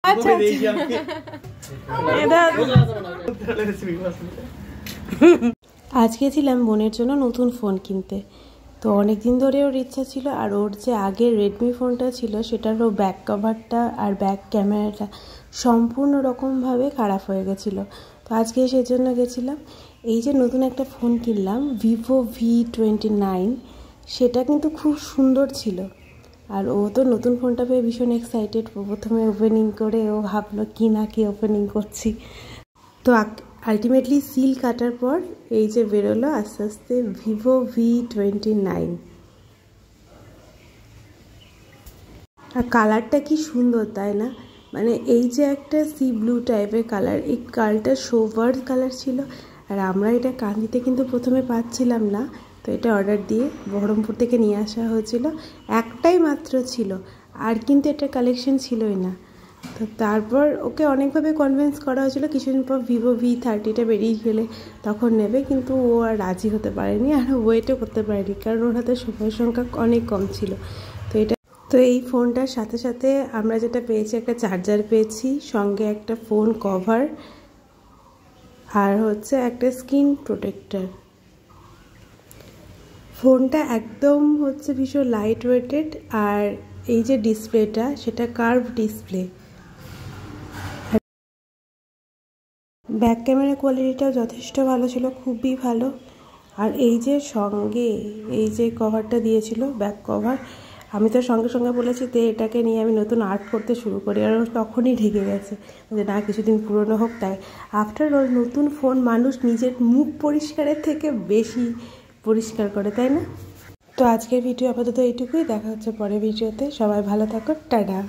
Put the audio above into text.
अच्छा आज গেছিলাম বোনের জন্য নতুন ফোন কিনতে। তো অনেক দিন ধরে ওর ইচ্ছা ছিল, আর ওর যে আগের রেডমি ফোনটা ছিল সেটারও ব্যাক কভারটা আর ব্যাক ক্যামেরাটা সম্পূর্ণ রকমভাবে খারাপ হয়ে গেছিলো। তো আজকে সেজন্য গেছিলাম। এই যে নতুন একটা ফোন কিনলাম ভিভো V29, সেটা কিন্তু খুব সুন্দর ছিল। আর ও তো নতুন ফোনটা পেয়ে ভীষণ এক্সাইটেড। প্রথমে ওপেনিং করে ও ভাবলো কি না কি ওপেনিং করছি। তো আলটিমেটলি সিল কাটার পর এই যে বেরোলো আস্তে আস্তে ভিভো V29। আর কালারটা কি সুন্দর তাই না, মানে এই যে একটা সি ব্লু টাইপের কালার, এই কালারটা সোভার কালার ছিল। আর আমরা এটা কান্দিতে কিন্তু প্রথমে পাচ্ছিলাম না, তো এটা অর্ডার দিয়ে বহরমপুর থেকে নিয়ে আসা হয়েছিল। একটাই মাত্র ছিল, আর কিন্তু এটা কালেকশন ছিলই না। তো তারপর ওকে অনেকভাবে কনভিন্স করা হয়েছিল, কিছুদিন পর ভিভো V30টা বেরিয়ে গেলে তখন নেবে, কিন্তু ও আর রাজি হতে পারেনি আর ওয়েটও করতে পারেনি, কারণ ওর হাতে সময় সংখ্যা অনেক কম ছিল। তো এই ফোনটার সাথে সাথে আমরা যেটা পেয়েছি, একটা চার্জার পেয়েছি, সঙ্গে একটা ফোন কভার, আর হচ্ছে একটা স্ক্রিন প্রোটেক্টর। ফোনটা একদম হচ্ছে ভীষণ লাইট ওয়েটেড, আর এই যে ডিসপ্লেটা সেটা কার্ভ ডিসপ্লে। ব্যাক ক্যামেরা কোয়ালিটিটাও যথেষ্ট ভালো ছিল, খুবই ভালো। আর এই যে সঙ্গে এই যে কভারটা দিয়েছিল ব্যাক কভার, আমি তো সঙ্গে সঙ্গে বলেছি যে এটাকে নিয়ে আমি নতুন আর্ট করতে শুরু করি, আর তখনই ঢেকে গেছে যে না কিছুদিন পুরনো হোক। তাই আফটার অল নতুন ফোন মানুষ নিজের মুখ পরিষ্কারের থেকে বেশি পরিষ্কার করে, তাই না? তো আজকের ভিডিও আপাতত এইটুকুই, দেখা হচ্ছে পরের ভিডিওতে। সবাই ভালো থাকো, টাটা।